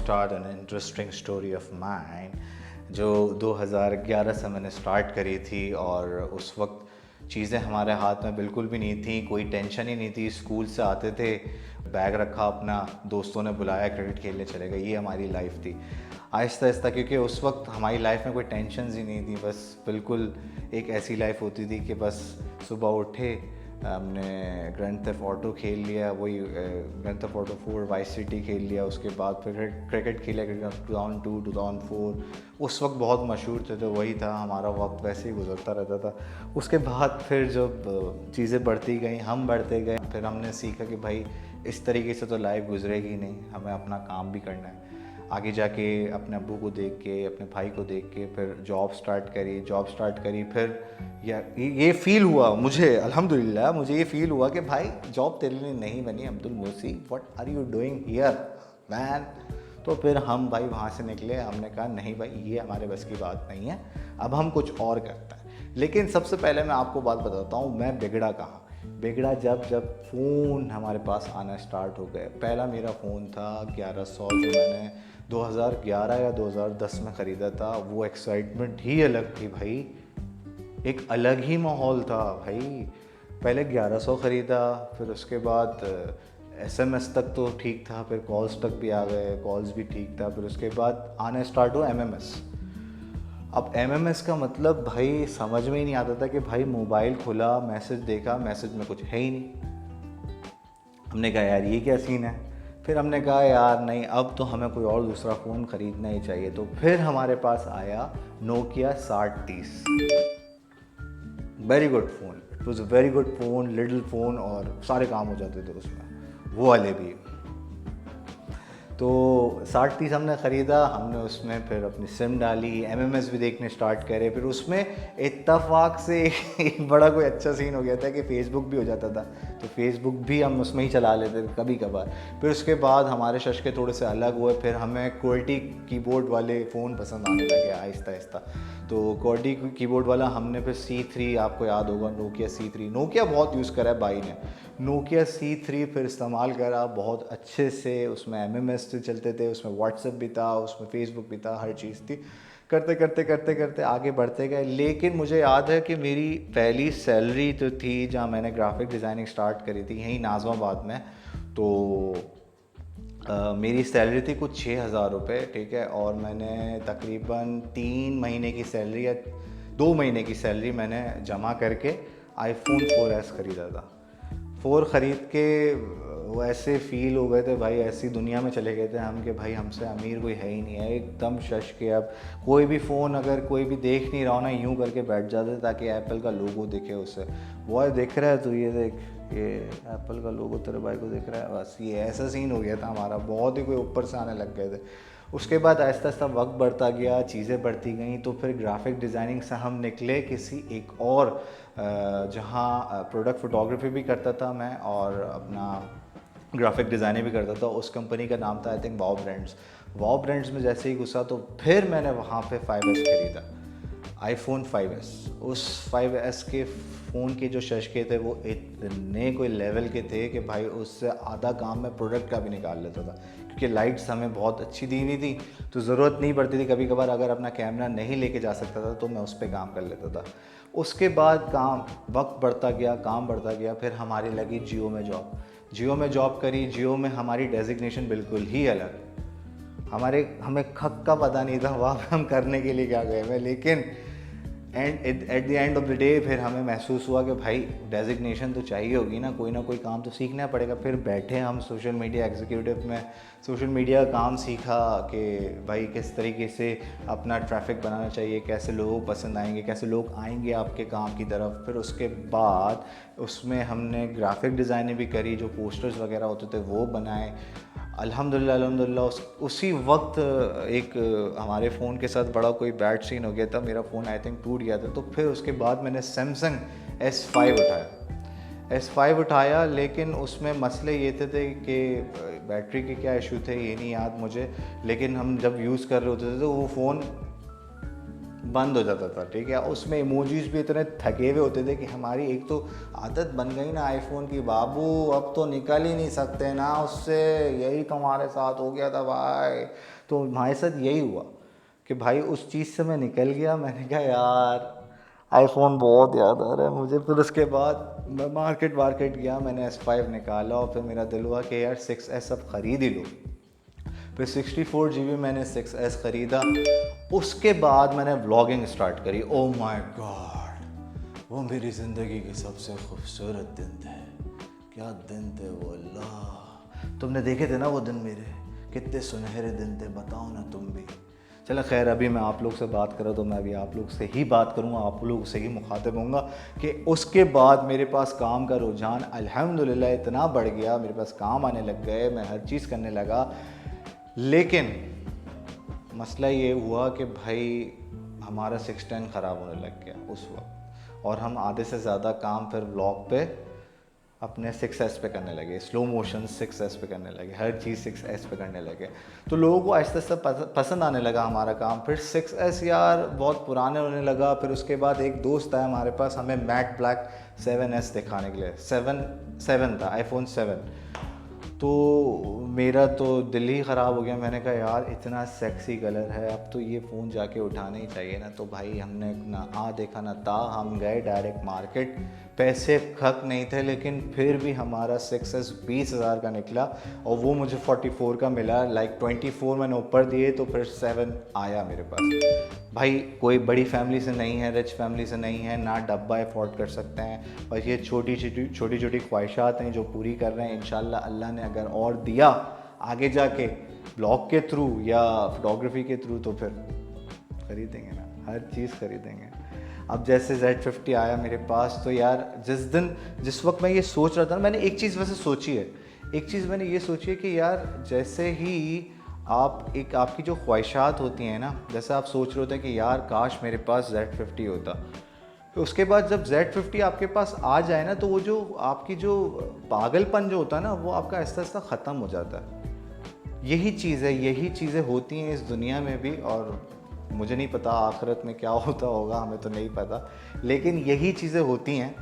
start an interesting story of mine जो 2011 से मैंने स्टार्ट करी थी। और उस वक्त चीज़ें हमारे हाथ में बिल्कुल भी नहीं थी, कोई टेंशन ही नहीं थी। स्कूल से आते थे, बैग रखा अपना, दोस्तों ने बुलाया, क्रिकेट खेलने चले गए, ये हमारी लाइफ थी। आहिस्ता आहिस्ता, क्योंकि उस वक्त हमारी लाइफ में कोई टेंशन ही नहीं थी, बस बिल्कुल एक ऐसी लाइफ होती थी कि बस सुबह उठे, हमने ग्रैंड थेफ्ट ऑटो खेल लिया, वही grand theft auto 4 vice city खेल लिया, उसके बाद फिर क्रिकेट खेला, क्रिकेट 2002 2004 उस वक्त बहुत मशहूर थे, तो वही था हमारा वक्त, वैसे ही गुजरता रहता था। उसके बाद फिर जब चीज़ें बढ़ती गई, हम बढ़ते गए, फिर हमने सीखा कि भाई इस तरीके से तो लाइफ गुजरेगी नहीं, हमें अपना काम भी करना है। आगे जाके अपने अब्बू को देख के, अपने भाई को देख के फिर जॉब स्टार्ट करी। फिर ये फ़ील हुआ मुझे, अल्हम्दुलिल्लाह मुझे ये फ़ील हुआ कि भाई जॉब तेरे लिए नहीं बनी Abdul Mosi, what are you doing here man. तो फिर हम भाई वहाँ से निकले, हमने कहा नहीं भाई ये हमारे बस की बात नहीं है, अब हम कुछ और करते हैं। लेकिन सबसे पहले मैं आपको बात बताता हूँ, मैं बिगड़ा कहाँ। बिगड़ा जब फ़ोन हमारे पास आना स्टार्ट हो गए। पहला मेरा फ़ोन था 1100, जो मैंने 2011 या 2010 में ख़रीदा था। वो एक्साइटमेंट ही अलग थी भाई, एक अलग ही माहौल था भाई। पहले 1100 ख़रीदा, फिर उसके बाद SMS तक तो ठीक था, फिर कॉल्स तक भी आ गए, कॉल्स भी ठीक था। फिर उसके बाद आना स्टार्ट हुआ MMS। अब MMS का मतलब भाई समझ में ही नहीं आता था कि भाई मोबाइल खुला, मैसेज देखा, मैसेज में कुछ है ही नहीं। हमने कहा यार ये क्या सीन है। फिर हमने कहा यार नहीं, अब तो हमें कोई और दूसरा फ़ोन ख़रीदना ही चाहिए। तो फिर हमारे पास आया Nokia 6030। Very good phone, it was a very good phone, little phone, और सारे काम हो जाते थे उसमें, वो वाले भी। तो 6030 हमने ख़रीदा, हमने उसमें फिर अपनी सिम डाली, MMS भी देखने स्टार्ट करे। फिर उसमें इत्तफाक से एक बड़ा कोई अच्छा सीन हो गया था कि फ़ेसबुक भी हो जाता था, तो फ़ेसबुक भी हम उसमें ही चला लेते थे कभी कभार। फिर उसके बाद हमारे शशके थोड़े से अलग हुए, फिर हमें QWERTY कीबोर्ड वाले फ़ोन पसंद आने लगे आहिस्ता आहिस्ता। तो QWERTY कीबोर्ड वाला हमने फिर C3, आपको याद होगा नोकिया C3, नोकिया बहुत यूज़ करा है भाई ने, नोकिया C3 फिर इस्तेमाल करा बहुत अच्छे से। उसमें MMS चलते थे, उसमें व्हाट्सएप भी था, उसमें फेसबुक भी था, हर चीज़ थी। करते आगे बढ़ते गए। लेकिन मुझे याद है कि मेरी पहली सैलरी तो थी जहाँ मैंने ग्राफिक डिज़ाइनिंग स्टार्ट करी थी, यहीं नाज़िमाबाद में। तो मेरी सैलरी थी कुछ 6000 रुपये, ठीक है। और मैंने तकरीबन 3 महीने की सैलरी या 2 महीने की सैलरी मैंने जमा करके iPhone 4S ख़रीदा था। 4 ख़रीद के वो ऐसे फ़ील हो गए थे भाई, ऐसी दुनिया में चले गए थे हम कि भाई हमसे अमीर कोई है ही नहीं है, एकदम शश के। अब कोई भी फ़ोन अगर कोई भी देख नहीं रहा हो ना, यूँ करके बैठ जाते ताकि एप्पल का लोगो दिखे उसे। वो दिख रहा है तो ये देख, ये एप्पल का लोगो तेरे भाई को दिख रहा है, बस ये ऐसा सीन हो गया था हमारा, बहुत ही कोई ऊपर से आने लग गए थे। उसके बाद आहिस्ता आहिस्ता वक्त बढ़ता गया, चीज़ें बढ़ती गईं, तो फिर ग्राफिक डिज़ाइनिंग से हम निकले किसी एक और जहाँ प्रोडक्ट फ़ोटोग्राफी भी करता था मैं और अपना ग्राफिक डिज़ाइनिंग भी करता था। उस कंपनी का नाम था I think wow brands. Wow brands में जैसे ही घुसा तो फिर मैंने वहाँ पे 5S खरीदा, iPhone 5S। उस 5S के फ़ोन के जो शशके थे वो इतने कोई लेवल के थे कि भाई उससे आधा काम मैं प्रोडक्ट का भी निकाल लेता था, क्योंकि लाइट्स हमें बहुत अच्छी दी हुई थी, तो ज़रूरत नहीं पड़ती थी। कभी कभार अगर अपना कैमरा नहीं लेके जा सकता था तो मैं उस पर काम कर लेता था। उसके बाद वक्त बढ़ता गया, काम बढ़ता गया, फिर हमारी लगी जियो में जॉब। जियो में जॉब करी, जियो में हमारी डेजिग्नेशन बिल्कुल ही अलग, हमें खक का पता नहीं था वहाँ पे हम करने के लिए क्या गए हैं। लेकिन at the end of the day फिर हमें महसूस हुआ कि भाई डेजिग्नेशन तो चाहिए होगी ना कोई काम तो सीखना पड़ेगा। फिर बैठे हम सोशल मीडिया एग्जीक्यूटिव में, सोशल मीडिया का काम सीखा कि भाई किस तरीके से अपना ट्रैफिक बनाना चाहिए, कैसे लोग पसंद आएंगे, कैसे लोग आएंगे आपके काम की तरफ। फिर उसके बाद उसमें हमने ग्राफिक डिज़ाइनिंग भी करी, जो पोस्टर्स वगैरह होते थे वो बनाए। अल्हम्दुलिल्लाह उसी वक्त एक हमारे फ़ोन के साथ बड़ा कोई बैड सीन हो गया था, मेरा फ़ोन आई थिंक टूट गया था। तो फिर उसके बाद मैंने सैमसंग S5 उठाया, लेकिन उसमें मसले ये थे कि बैटरी के क्या इशू थे ये नहीं याद मुझे, लेकिन हम जब यूज़ कर रहे होते थे तो वो फ़ोन बंद हो जाता था, ठीक है। उसमें इमोजीज भी इतने थके हुए होते थे कि हमारी एक तो आदत बन गई ना आईफोन की, बाबू अब तो निकल ही नहीं सकते ना उससे, यही तो हमारे साथ हो गया था भाई। तो हमारे साथ यही हुआ कि भाई उस चीज़ से मैं निकल गया। मैंने कहा यार आईफोन बहुत याद आ रहा है मुझे। फिर उसके बाद मैं मार्केट गया, मैंने S5 निकाला और फिर मेरा दिल हुआ कि यार 6S अब ख़रीद ही लो। फिर 64 GB मैंने 6S ख़रीदा। उसके बाद मैंने व्लॉगिंग स्टार्ट करी। ओ माय गॉड, वो मेरी ज़िंदगी के सबसे खूबसूरत दिन थे। क्या दिन थे वो अल्लाह। तुमने देखे थे ना वो दिन मेरे, कितने सुनहरे दिन थे, बताओ ना तुम भी। चलो खैर, अभी मैं आप लोग से बात कर रहा तो मैं अभी आप लोग से ही बात करूँगा, आप लोग से ही मुखातिब होऊंगा कि उसके बाद मेरे पास काम का रुझान अल्हम्दुलिल्लाह इतना बढ़ गया, मेरे पास काम आने लग गए, मैं हर चीज़ करने लगा। लेकिन मसला ये हुआ कि भाई हमारा 610 ख़राब होने लग गया उस वक्त, और हम आधे से ज़्यादा काम फिर व्लॉग पे अपने 6S पे करने लगे, स्लो मोशन 6S पे करने लगे, हर चीज़ 6S पे करने लगे। तो लोगों को आहिस्ता आहिस्ता पसंद आने लगा हमारा काम। फिर 6S यार बहुत पुराने होने लगा। फिर उसके बाद एक दोस्त आया हमारे पास हमें मैट ब्लैक 7S दिखाने के लिए। 7 था, iPhone 7। तो मेरा तो दिल ही ख़राब हो गया। मैंने कहा यार इतना सेक्सी कलर है, अब तो ये फ़ोन जाके उठाना ही चाहिए ना। तो भाई हमने ना आ देखा ना ता, हम गए डायरेक्ट मार्केट। पैसे खक नहीं थे, लेकिन फिर भी हमारा 6S 20,000 का निकला और वो मुझे 44 का मिला। लाइक 24 मैंने ऊपर दिए तो फिर 7 आया मेरे पास। भाई कोई बड़ी फैमिली से नहीं है, रिच फैमिली से नहीं है, ना डब्बा अफोर्ड कर सकते हैं। बस ये छोटी छोटी ख्वाहिशात हैं जो पूरी कर रहे हैं। इंशाल्लाह अल्लाह ने अगर और दिया आगे जाके ब्लॉग के थ्रू या फोटोग्राफी के थ्रू तो फिर ख़रीदेंगे ना, हर चीज़ ख़रीदेंगे। अब जैसे Z50 आया मेरे पास तो यार जिस वक्त मैं ये सोच रहा था ना, मैंने एक चीज़ वैसे सोची है, एक चीज़ मैंने ये सोची है कि यार जैसे ही आपकी जो ख्वाहिशात होती हैं ना, जैसे आप सोच रहे होते हैं कि यार काश मेरे पास Z50 होता, तो उसके बाद जब Z50 आपके पास आ जाए ना, तो वो जो आपकी जो पागलपन जो होता है ना, वो आपका आहिस्ता आहिस्ता ख़त्म हो जाता है। यही चीज़ है, यही चीज़ें होती हैं इस दुनिया में भी, और मुझे नहीं पता आखिरत में क्या होता होगा, हमें तो नहीं पता, लेकिन यही चीज़ें होती हैं।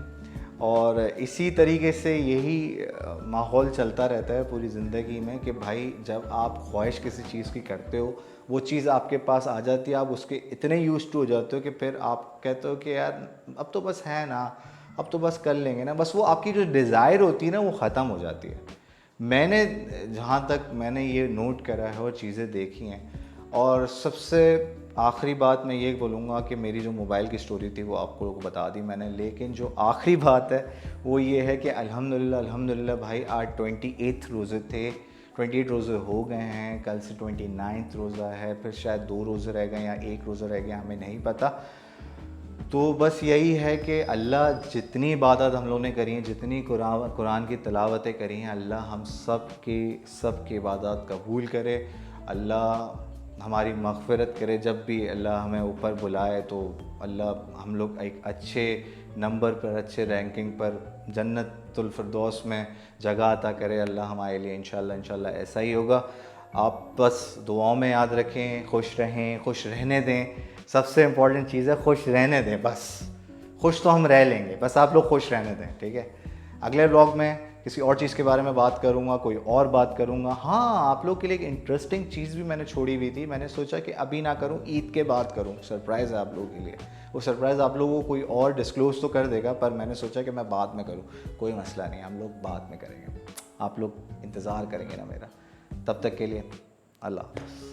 और इसी तरीके से यही माहौल चलता रहता है पूरी ज़िंदगी में कि भाई जब आप ख्वाहिश किसी चीज़ की करते हो, वो चीज़ आपके पास आ जाती है, आप उसके इतने यूज्ड टू हो जाते हो कि फिर आप कहते हो कि यार अब तो बस है ना, अब तो बस कर लेंगे ना। बस वो आपकी जो डिज़ायर होती है ना, वो ख़त्म हो जाती है। मैंने जहाँ तक मैंने ये नोट करा है और चीज़ें देखी हैं, और सबसे आखिरी बात मैं ये बोलूँगा कि मेरी जो मोबाइल की स्टोरी थी वो आपको बता दी मैंने, लेकिन जो आखिरी बात है वो ये है कि अल्हम्दुलिल्लाह भाई आज 28 रोज़े थे, 28 रोज़े हो गए हैं, कल से 29 रोज़ा है, फिर शायद 2 रोज़े रह गए या 1 रोज़ा रह गया, हमें नहीं पता। तो बस यही है कि अल्लाह जितनी इबादत हम लोगों ने करी हैं, जितनी कुरान की तिलावतें करी हैं, अल्लाह हम सब की इबादत कबूल करे। अल्लाह हमारी मग़फ़िरत करे। जब भी अल्लाह हमें ऊपर बुलाए तो अल्लाह हम लोग एक अच्छे नंबर पर, अच्छे रैंकिंग पर जन्नतुल फ़िरदौस में जगह अता करे अल्लाह हमारे लिए। इंशाल्लाह ऐसा ही होगा। आप बस दुआओं में याद रखें, खुश रहें, खुश रहने दें। सबसे इम्पॉर्टेंट चीज़ है खुश रहने दें। बस खुश तो हम रह लेंगे, बस आप लोग खुश रहने दें, ठीक है। अगले ब्लॉग में किसी और चीज़ के बारे में बात करूँगा, कोई और बात करूँगा। हाँ, आप लोग के लिए एक इंटरेस्टिंग चीज़ भी मैंने छोड़ी हुई थी, मैंने सोचा कि अभी ना करूँ, ईद के बाद करूँ। सरप्राइज़ है आप लोगों के लिए। वो सरप्राइज़ आप लोगों को कोई और डिस्क्लोज़ तो कर देगा, पर मैंने सोचा कि मैं बाद में करूँ। कोई मसला नहीं, हम लोग बाद में करेंगे, आप लोग इंतज़ार करेंगे ना मेरा। तब तक के लिए अल्लाह हाफ़िज़।